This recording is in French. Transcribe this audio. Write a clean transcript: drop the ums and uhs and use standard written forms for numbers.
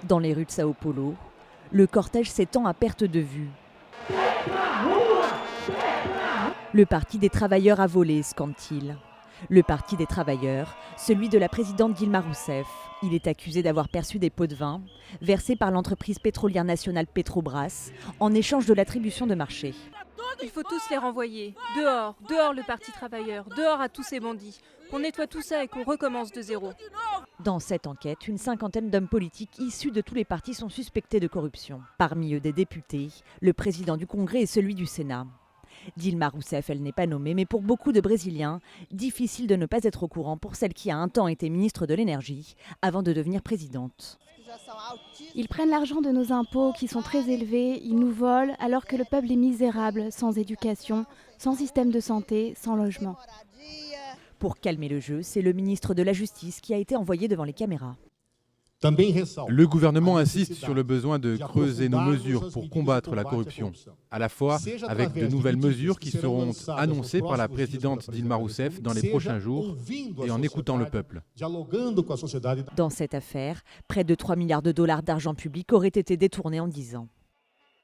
Dans les rues de Sao Paulo, le cortège s'étend à perte de vue. Le Parti des travailleurs a volé, scande-t-il. Le Parti des travailleurs, celui de la présidente Dilma Rousseff. Il est accusé d'avoir perçu des pots de vin versés par l'entreprise pétrolière nationale Petrobras en échange de l'attribution de marchés. Il faut tous les renvoyer. Dehors, dehors le Parti travailleur, dehors à tous ces bandits. Qu'on nettoie tout ça et qu'on recommence de zéro. Dans cette enquête, une cinquantaine d'hommes politiques issus de tous les partis sont suspectés de corruption. Parmi eux, des députés, le président du Congrès et celui du Sénat. Dilma Rousseff, elle n'est pas nommée, mais pour beaucoup de Brésiliens, difficile de ne pas être au courant pour celle qui a un temps été ministre de l'énergie avant de devenir présidente. Ils prennent l'argent de nos impôts qui sont très élevés, ils nous volent alors que le peuple est misérable, sans éducation, sans système de santé, sans logement. Pour calmer le jeu, c'est le ministre de la Justice qui a été envoyé devant les caméras. Le gouvernement insiste sur le besoin de creuser nos mesures pour combattre la corruption, à la fois avec de nouvelles mesures qui seront annoncées par la présidente Dilma Rousseff dans les prochains jours et en écoutant le peuple. Dans cette affaire, près de 3 milliards de dollars d'argent public auraient été détournés en 10 ans.